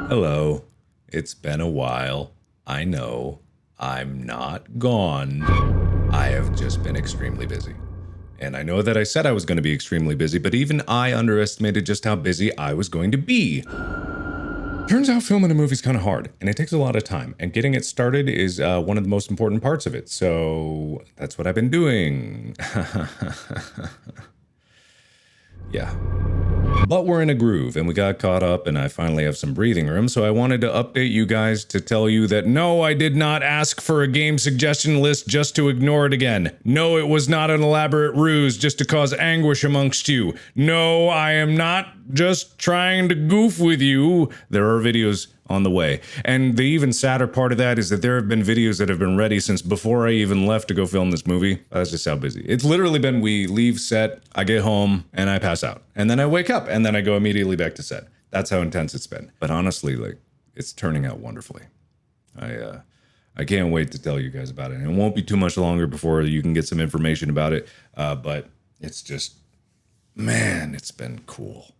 Hello. It's been a while. I know. I'm not gone. I have just been extremely busy. And I know that I said I was going to be extremely busy, but even I underestimated just how busy I was going to be. Turns out filming a movie is kind of hard, and it takes a lot of time, and getting it started is one of the most important parts of it. So that's what I've been doing. Yeah. But we're in a groove, and we got caught up, and I finally have some breathing room, so I wanted to update you guys to tell you that no, I did not ask for a game suggestion list just to ignore it again. No, it was not an elaborate ruse just to cause anguish amongst you. No, I am not just trying to goof with you. There are videos on the way. And the even sadder part of that is that there have been videos that have been ready since before I even left to go film this movie. That's just how busy. It's literally been we leave set, I get home, and I pass out. And then I wake up, and then I go immediately back to set. That's how intense it's been. But honestly, like, it's turning out wonderfully. I can't wait to tell you guys about it. And it won't be too much longer before you can get some information about it. But it's just, man, it's been cool.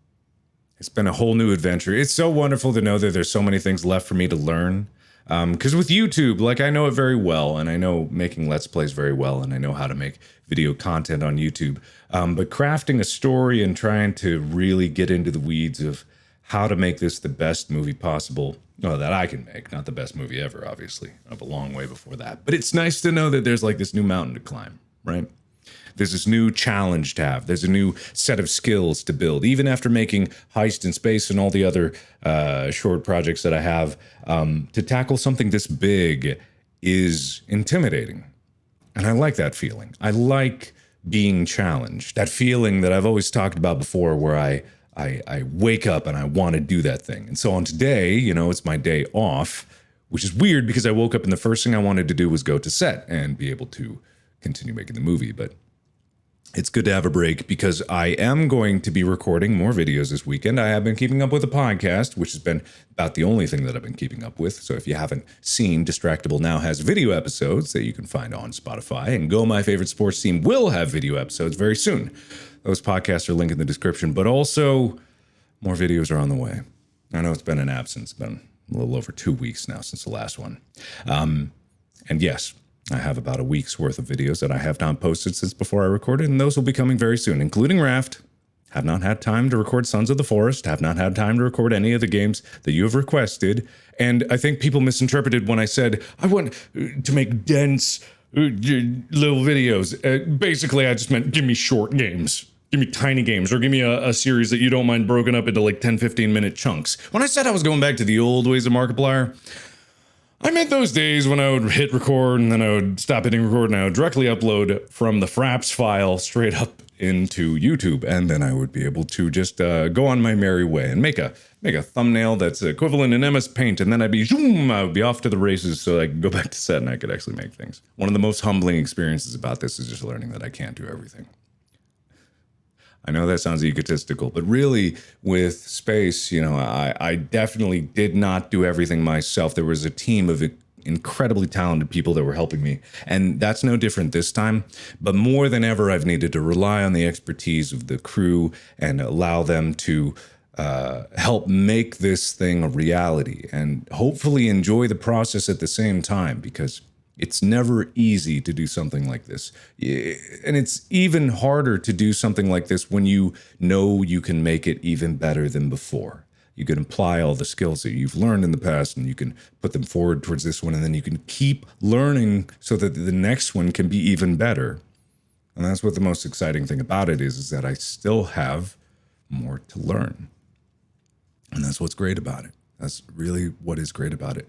It's been a whole new adventure. It's so wonderful to know that there's so many things left for me to learn. Because with YouTube, like, I know it very well, and I know making Let's Plays very well, and I know how to make video content on YouTube. But crafting a story and trying to really get into the weeds of how to make this the best movie possible, well, that I can make, not the best movie ever, obviously. I have a long way before that. But it's nice to know that there's like this new mountain to climb, right? There's this new challenge to have. There's a new set of skills to build. Even after making Heist in Space and all the other short projects that I have, to tackle something this big is intimidating. And I like that feeling. I like being challenged. That feeling that I've always talked about before where I wake up and I want to do that thing. And so on today, you know, it's my day off, which is weird because I woke up and the first thing I wanted to do was go to set and be able to continue making the movie. But it's good to have a break because I am going to be recording more videos this weekend. I have been keeping up with a podcast, which has been about the only thing that I've been keeping up with. So if you haven't seen, Distractable now has video episodes that you can find on Spotify, and Go My Favorite Sports Team will have video episodes very soon. Those podcasts are linked in the description, but also more videos are on the way. I know it's been an absence. It's been a little over 2 weeks now since the last one. And yes, I have about a week's worth of videos that I have not posted since before I recorded, and those will be coming very soon, including Raft. Have not had time to record Sons of the Forest, have not had time to record any of the games that you have requested, and I think people misinterpreted when I said I want to make dense little videos. Basically, I just meant give me short games. Give me tiny games, or give me a series that you don't mind broken up into like 10, 15-minute chunks. When I said I was going back to the old ways of Markiplier, I meant those days when I would hit record and then I would stop hitting record and I would directly upload from the Fraps file straight up into YouTube, and then I would be able to just go on my merry way and make a thumbnail that's equivalent in MS Paint, and then I would be off to the races so I could go back to set and I could actually make things. One of the most humbling experiences about this is just learning that I can't do everything. I know that sounds egotistical, but really with Space, you know, I definitely did not do everything myself. There was a team of incredibly talented people that were helping me, and that's no different this time. But more than ever, I've needed to rely on the expertise of the crew and allow them to help make this thing a reality and hopefully enjoy the process at the same time, because it's never easy to do something like this. And it's even harder to do something like this when you know you can make it even better than before. You can apply all the skills that you've learned in the past and you can put them forward towards this one, and then you can keep learning so that the next one can be even better. And that's what the most exciting thing about it is that I still have more to learn. And that's what's great about it. That's really what is great about it.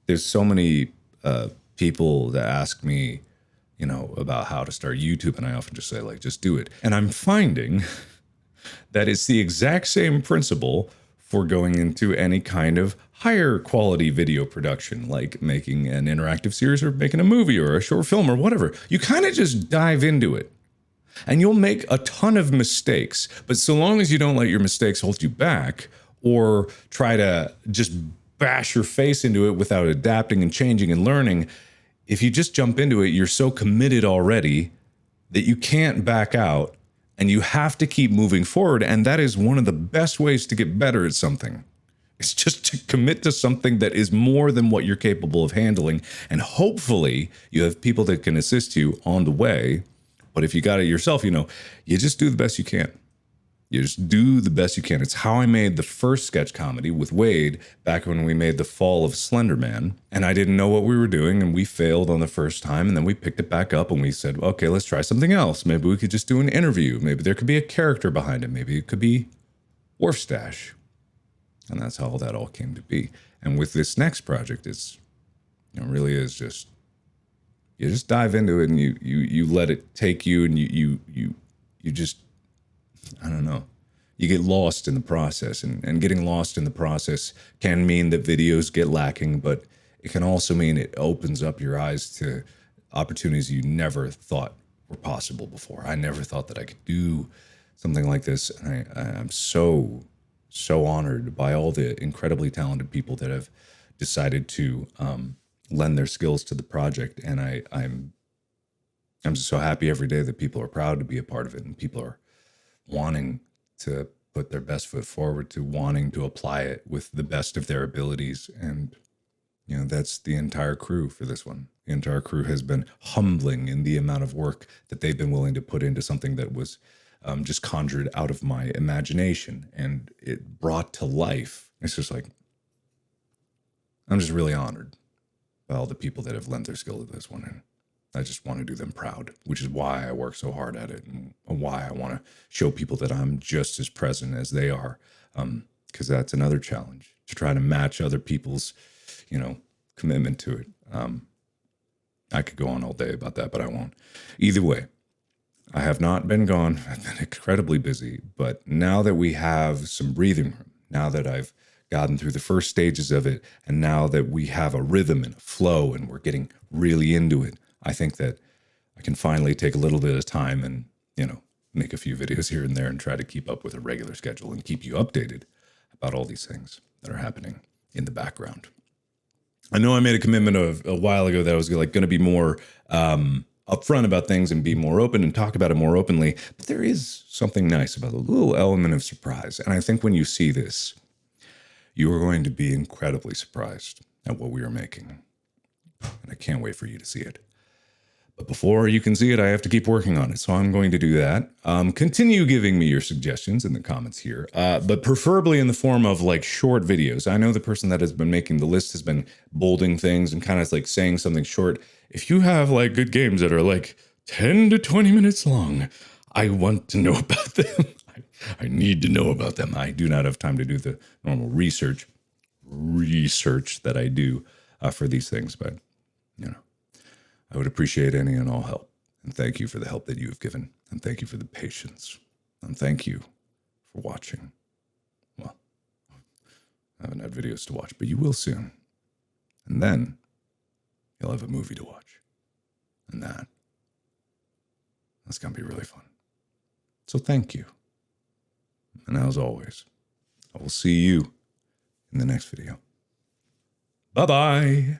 There's so many people that ask me, you know, about how to start YouTube, and I often just say, like, just do it. And I'm finding that it's the exact same principle for going into any kind of higher quality video production, like making an interactive series or making a movie or a short film or whatever. You kind of just dive into it. And you'll make a ton of mistakes, but so long as you don't let your mistakes hold you back or try to just bash your face into it without adapting and changing and learning, if you just jump into it, you're so committed already that you can't back out and you have to keep moving forward. And that is one of the best ways to get better at something. It's just to commit to something that is more than what you're capable of handling. And hopefully you have people that can assist you on the way. But if you got it yourself, you just do the best you can. You just do the best you can. It's how I made the first sketch comedy with Wade back when we made The Fall of Slender Man. And I didn't know what we were doing, and we failed on the first time. And then we picked it back up and we said, okay, let's try something else. Maybe we could just do an interview. Maybe there could be a character behind it. Maybe it could be Wharf Stash. And that's how that all came to be. And with this next project, it really is just, you just dive into it and you let it take you, and you just, I don't know. You get lost in the process, and getting lost in the process can mean that videos get lacking, but it can also mean it opens up your eyes to opportunities you never thought were possible before. I never thought that I could do something like this. And I'm so honored by all the incredibly talented people that have decided to lend their skills to the project. And I'm just so happy every day that people are proud to be a part of it, and people are wanting to put their best foot forward, to wanting to apply it with the best of their abilities. And, that's the entire crew for this one. The entire crew has been humbling in the amount of work that they've been willing to put into something that was just conjured out of my imagination, and it brought to life. It's just like, I'm just really honored by all the people that have lent their skill to this one. And I just want to do them proud, which is why I work so hard at it, and why I want to show people that I'm just as present as they are. Because that's another challenge, to try to match other people's, commitment to it. I could go on all day about that, but I won't. Either way, I have not been gone. I've been incredibly busy, but now that we have some breathing room, now that I've gotten through the first stages of it, and now that we have a rhythm and a flow and we're getting really into it, I think that I can finally take a little bit of time and, make a few videos here and there and try to keep up with a regular schedule and keep you updated about all these things that are happening in the background. I know I made a commitment a while ago that I was going to be more upfront about things and be more open and talk about it more openly, but there is something nice about a little element of surprise. And I think when you see this, you are going to be incredibly surprised at what we are making. And I can't wait for you to see it. But before you can see it, I have to keep working on it. So I'm going to do that. Continue giving me your suggestions in the comments here, but preferably in the form of short videos. I know the person that has been making the list has been bolding things and kind of saying something short. If you have good games that are 10 to 20 minutes long, I want to know about them. I need to know about them. I do not have time to do the normal research that I do for these things, but I would appreciate any and all help. And thank you for the help that you have given. And thank you for the patience. And thank you for watching. Well, I haven't had videos to watch, but you will soon. And then you'll have a movie to watch. And that's going to be really fun. So thank you. And as always, I will see you in the next video. Bye-bye.